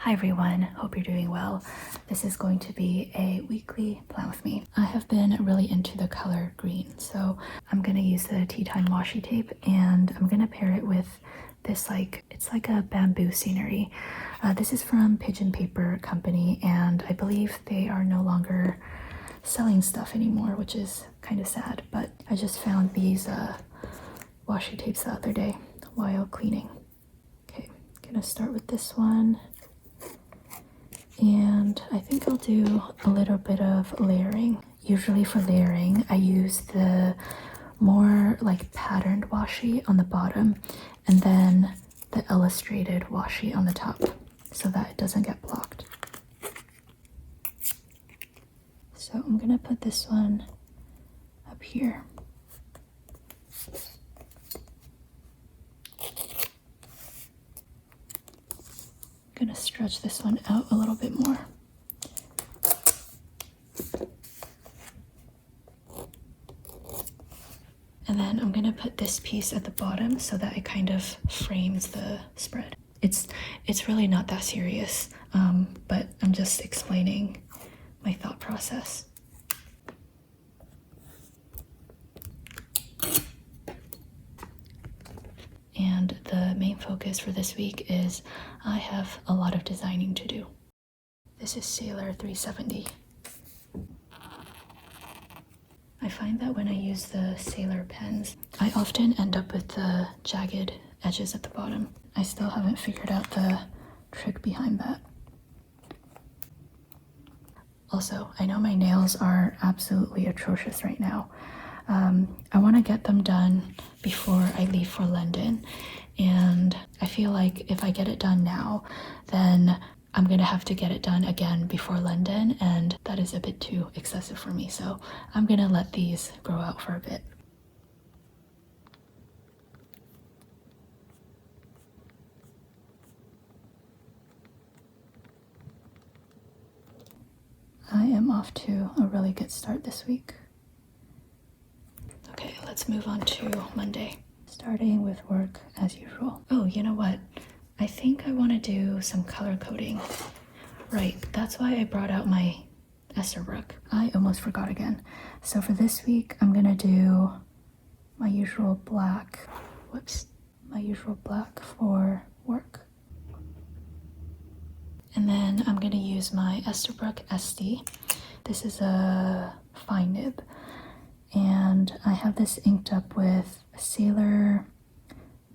Hi everyone, hope you're doing well. This is going to be a weekly plan with me. I have been really into the color green, so I'm gonna use the tea time washi tape and I'm gonna pair it with this it's like a bamboo scenery. This is from Pigeon Paper Company and I believe they are no longer selling stuff anymore, which is kind of sad, but I just found these washi tapes the other day while cleaning. Okay, gonna start with this one. And I think I'll do a little bit of layering. Usually for layering, I use the more like patterned washi on the bottom and then the illustrated washi on the top so that it doesn't get blocked. So I'm gonna put this one up here. I'm gonna stretch this one out a little bit more. And then I'm gonna put this piece at the bottom so that it kind of frames the spread. It's really not that serious, but I'm just explaining my thought process. And the main focus for this week is I have a lot of designing to do. This is Sailor 370. I find that when I use the Sailor pens, I often end up with the jagged edges at the bottom. I still haven't figured out the trick behind that. Also, I know my nails are absolutely atrocious right now. I want to get them done before I leave for London, and I feel like if I get it done now, then I'm gonna have to get it done again before London, and that is a bit too excessive for me, so I'm gonna let these grow out for a bit. I am off to a really good start this week. Okay, let's move on to Monday. Starting with work as usual. Oh, you know what? I think I want to do some color coding. Right, that's why I brought out my Esterbrook. I almost forgot again. So for this week, I'm gonna do my usual black. My usual black for work. And then I'm gonna use my Esterbrook SD. This is a fine nib. And I have this inked up with Sailor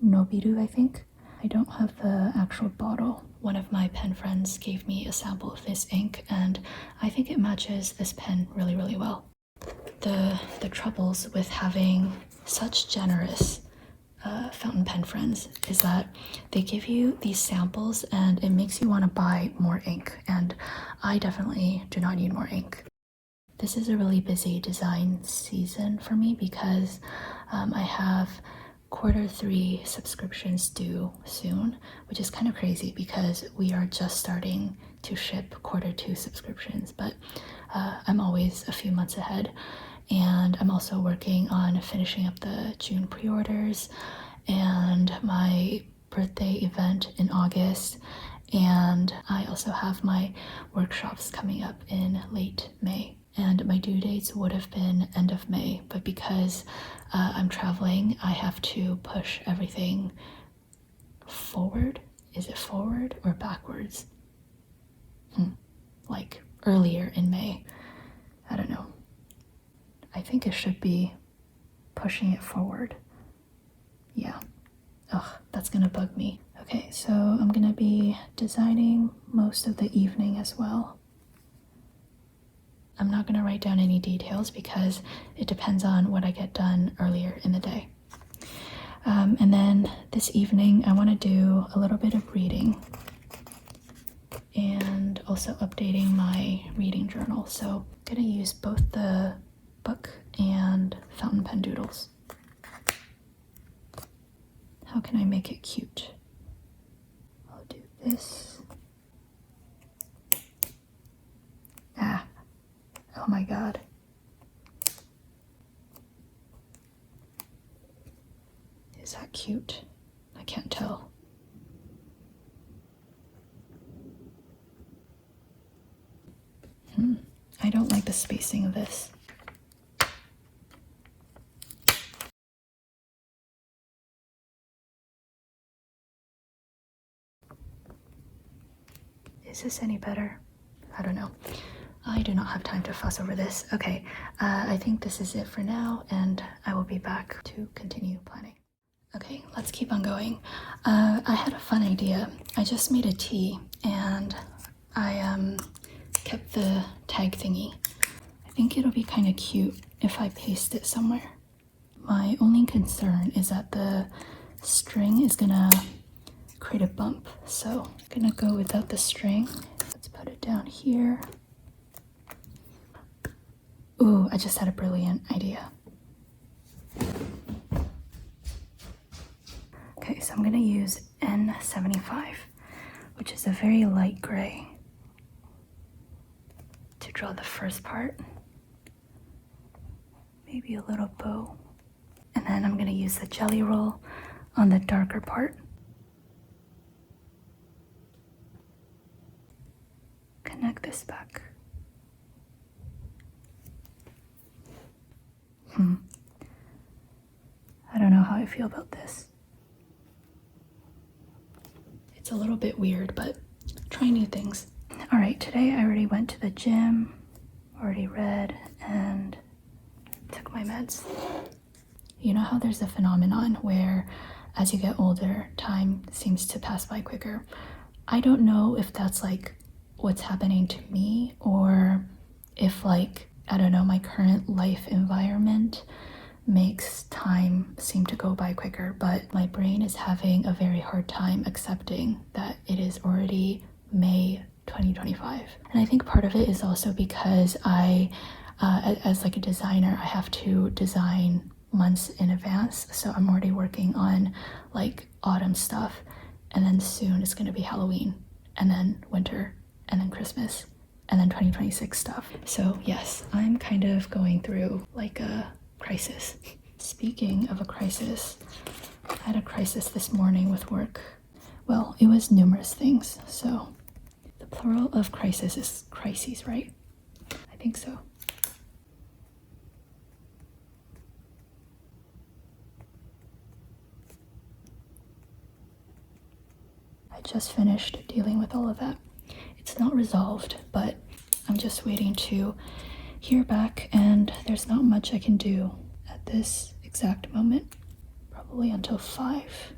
Nobiru, I think. I don't have the actual bottle. One of my pen friends gave me a sample of this ink and I think it matches this pen really, really well. The troubles with having such generous fountain pen friends is that they give you these samples and it makes you want to buy more ink, and I definitely do not need more ink. This is a really busy design season for me because I have Q3 subscriptions due soon, which is kind of crazy because we are just starting to ship Q2 subscriptions, but I'm always a few months ahead. And I'm also working on finishing up the June pre-orders and my birthday event in August, and I also have my workshops coming up in late May. And my due dates would have been end of May, but because I'm traveling, I have to push everything forward. Is it forward or backwards? Like earlier in May. I don't know. I think it should be pushing it forward. Yeah. Ugh, that's gonna bug me. Okay, so I'm gonna be designing most of the evening as well. I'm not going to write down any details because it depends on what I get done earlier in the day. And then this evening, I want to do a little bit of reading and also updating my reading journal. So I'm going to use both the book and fountain pen doodles. How can I make it cute? I'll do this. Oh my god. Is that cute? I can't tell. I don't like the spacing of this. Is this any better? I don't know. I do not have time to fuss over this. Okay, I think this is it for now, and I will be back to continue planning. Okay, let's keep on going. I had a fun idea. I just made a tea, and I kept the tag thingy. I think it'll be kind of cute if I paste it somewhere. My only concern is that the string is gonna create a bump, so I'm gonna go without the string. Let's put it down here. Ooh, I just had a brilliant idea. Okay, so I'm gonna use N75, which is a very light gray, to draw the first part. Maybe a little bow. And then I'm gonna use the jelly roll on the darker part. Connect this back. I don't know how I feel about this. It's a little bit weird, but try new things. All right, today I already went to the gym, already read, and took my meds. You know how there's a phenomenon where as you get older, time seems to pass by quicker? I don't know if that's like what's happening to me, or if like, I don't know, my current life environment makes time seem to go by quicker, but my brain is having a very hard time accepting that it is already May 2025. And I think part of it is also because I, as like a designer, I have to design months in advance, so I'm already working on like autumn stuff, and then soon it's going to be Halloween, and then winter, and then Christmas, and then 2026 stuff. So yes, I'm kind of going through like a crisis. Speaking of a crisis, I had a crisis this morning with work. Well, it was numerous things, so the plural of crisis is crises, right? I think so. I just finished dealing with all of that. It's not resolved, but I'm just waiting to hear back, and there's not much I can do at this exact moment. Probably until 5.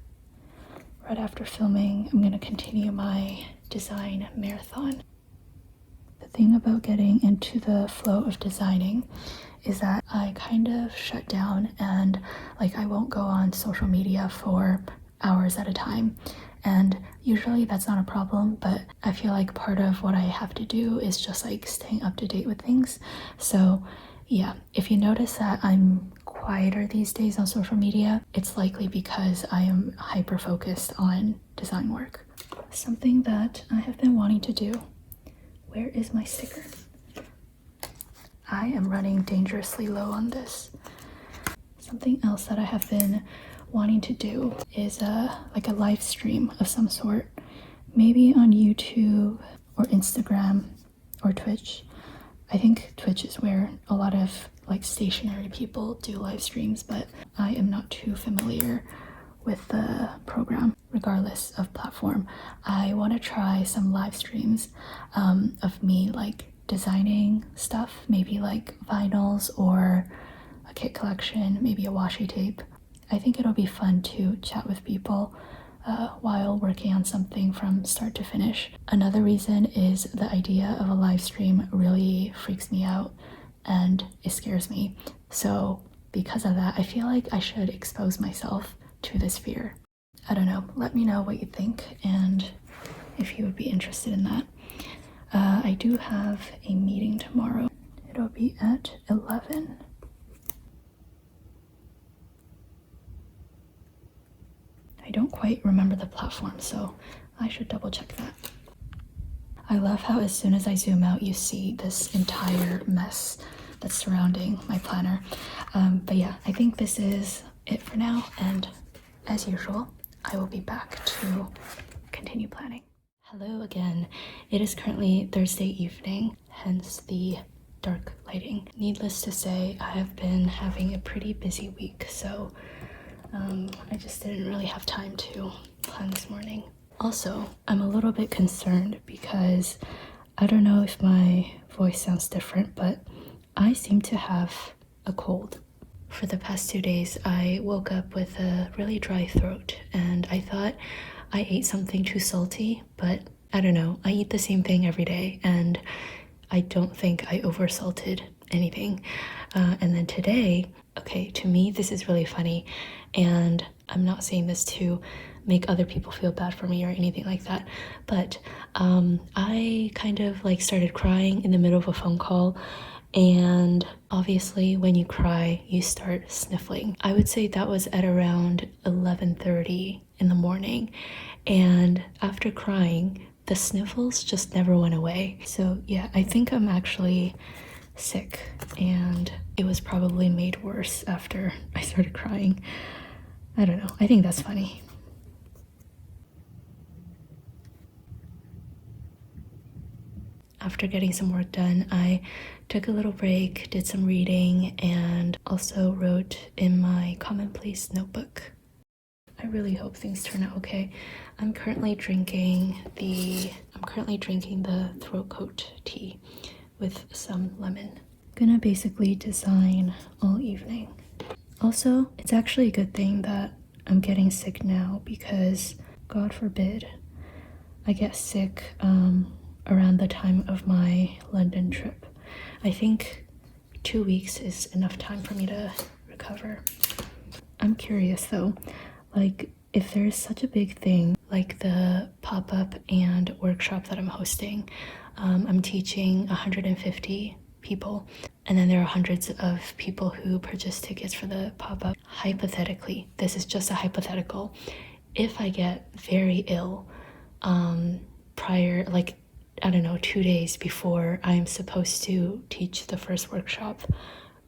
Right after filming, I'm gonna continue my design marathon. The thing about getting into the flow of designing is that I kind of shut down, and like I won't go on social media for hours at a time. And usually that's not a problem, but I feel like part of what I have to do is just like staying up to date with things. So yeah, if you notice that I'm quieter these days on social media, it's likely because I am hyper focused on design work. Something that I have been wanting to do. Where is my sticker? I am running dangerously low on this. Something else that I have been wanting to do is like a live stream of some sort, maybe on YouTube or Instagram or Twitch. I think Twitch is where a lot of like stationary people do live streams, but I am not too familiar with the program. Regardless of platform, I want to try some live streams of me like designing stuff, maybe like vinyls or a kit collection, maybe a washi tape. I think it'll be fun to chat with people while working on something from start to finish. Another reason is the idea of a live stream really freaks me out and it scares me. So because of that, I feel like I should expose myself to this fear. I don't know, let me know what you think and if you would be interested in that. I do have a meeting tomorrow. It'll be at 11. I don't quite remember the platform, so I should double check that. I love how as soon as I zoom out, you see this entire mess that's surrounding my planner. But yeah, I think this is it for now, and as usual, I will be back to continue planning. Hello again. It is currently Thursday evening, hence the dark lighting. Needless to say, I have been having a pretty busy week, so I just didn't really have time to plan this morning. Also, I'm a little bit concerned because I don't know if my voice sounds different, but I seem to have a cold. For the past 2 days, I woke up with a really dry throat, and I thought I ate something too salty, but I don't know. I eat the same thing every day, and I don't think I oversalted anything. And then today, okay, to me, this is really funny, and I'm not saying this to make other people feel bad for me or anything like that, but I kind of like started crying in the middle of a phone call. And obviously when you cry, you start sniffling. I would say that was at around 11:30 in the morning. And after crying, the sniffles just never went away. So yeah, I think I'm actually sick, and it was probably made worse after I started crying. I don't know. I think that's funny. After getting some work done, I took a little break, did some reading, and also wrote in my commonplace notebook. I really hope things turn out okay. I'm currently drinking the throat coat tea with some lemon. Gonna basically design all evening. Also, it's actually a good thing that I'm getting sick now, because God forbid I get sick around the time of my London trip. I think 2 weeks is enough time for me to recover. I'm curious though, like if there's such a big thing like the pop-up and workshop that I'm hosting. I'm teaching 150 people, and then there are hundreds of people who purchase tickets for the pop-up. Hypothetically, this is just a hypothetical, if I get very ill prior, like I don't know, 2 days before I'm supposed to teach the first workshop,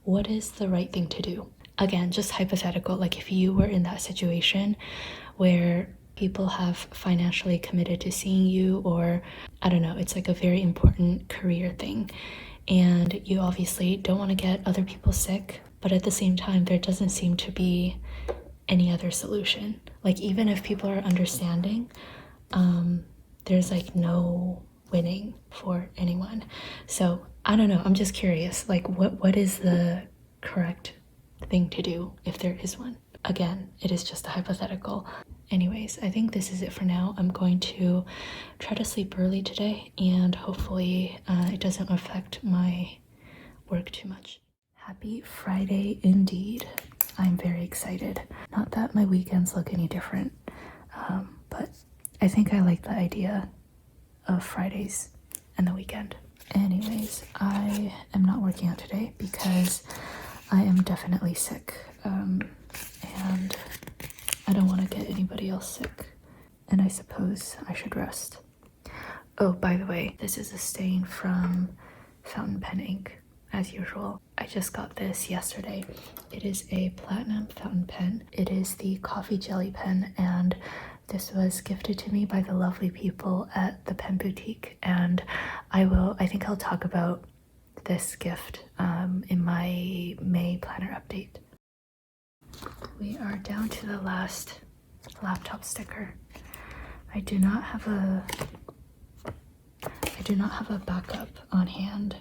what is the right thing to do? Again, just hypothetical, like if you were in that situation where people have financially committed to seeing you, or I don't know, it's like a very important career thing, and you obviously don't want to get other people sick, but at the same time, there doesn't seem to be any other solution. Like even if people are understanding, there's like no winning for anyone. So I don't know, I'm just curious, like what is the correct thing to do if there is one? Again, it is just a hypothetical. Anyways, I think this is it for now. I'm going to try to sleep early today, and hopefully it doesn't affect my work too much. Happy Friday indeed. I'm very excited. Not that my weekends look any different, but I think I like the idea of Fridays and the weekend. Anyways, I am not working out today because I am definitely sick, and I don't want to get anybody else sick, and I suppose I should rest. Oh, by the way, this is a stain from fountain pen ink, as usual. I just got this yesterday. It is a platinum fountain pen. It is the coffee jelly pen, and this was gifted to me by the lovely people at the pen boutique, and I think I'll talk about this gift in my May planner update. We are down to the last laptop sticker. I do not have a backup on hand,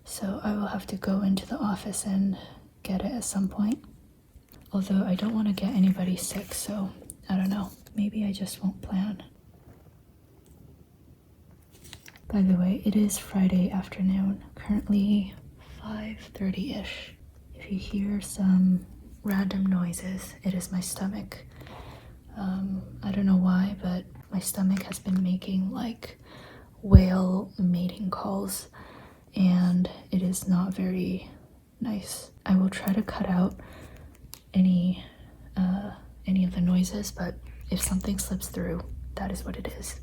so I will have to go into the office and get it at some point. Although I don't want to get anybody sick, so I don't know. Maybe I just won't plan. By the way, it is Friday afternoon, currently 5:30-ish. If you hear some random noises, it is my stomach. I don't know why, but my stomach has been making like whale mating calls, and it is not very nice. I will try to cut out any of the noises, but if something slips through, that is what it is.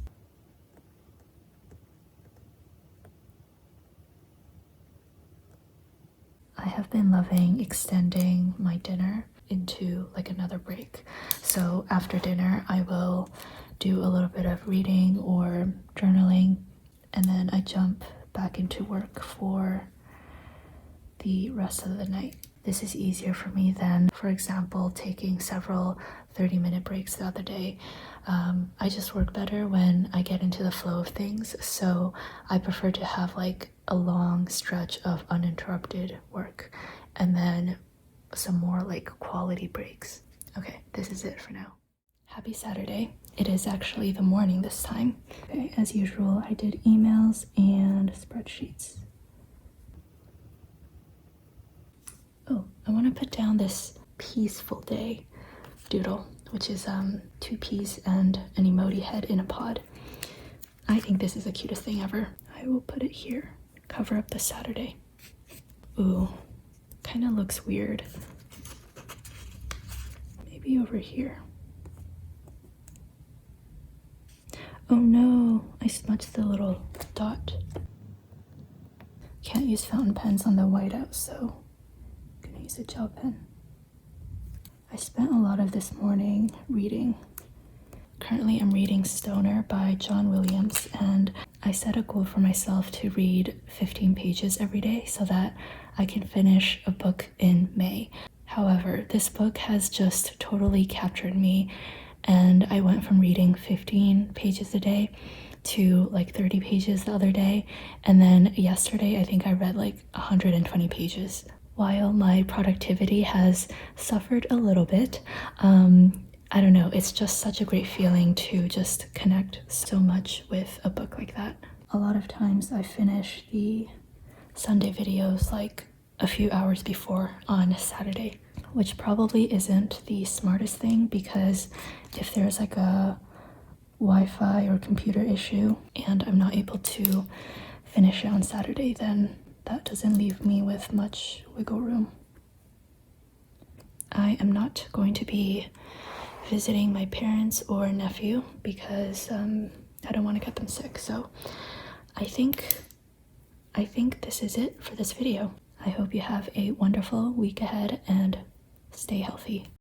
I have been loving extending my dinner into like another break. So after dinner, I will do a little bit of reading or journaling, and then I jump back into work for the rest of the night. This is easier for me than, for example, taking several 30-minute breaks throughout the day. I just work better when I get into the flow of things, so I prefer to have like a long stretch of uninterrupted work and then some more like quality breaks. Okay, this is it for now. Happy Saturday. It is actually the morning this time. Okay, as usual, I did emails and spreadsheets. Oh, I want to put down this peaceful day doodle, which is 2 peas and an emoji head in a pod. I think this is the cutest thing ever. I will put it here, cover up the Saturday. Ooh, kind of looks weird. Maybe over here. Oh no, I smudged the little dot. Can't use fountain pens on the whiteout, so I'm gonna use a gel pen. I spent a lot of this morning reading. Currently I'm reading Stoner by John Williams, and I set a goal for myself to read 15 pages every day so that I can finish a book in May. However, this book has just totally captured me, and I went from reading 15 pages a day to like 30 pages the other day, and then yesterday I think I read like 120 pages. While my productivity has suffered a little bit, I don't know, it's just such a great feeling to just connect so much with a book like that. A lot of times I finish the Sunday videos like a few hours before on Saturday, which probably isn't the smartest thing, because if there's like a Wi-Fi or computer issue and I'm not able to finish it on Saturday, then that doesn't leave me with much wiggle room. I am not going to be visiting my parents or nephew because I don't want to get them sick. So I think this is it for this video. I hope you have a wonderful week ahead and stay healthy.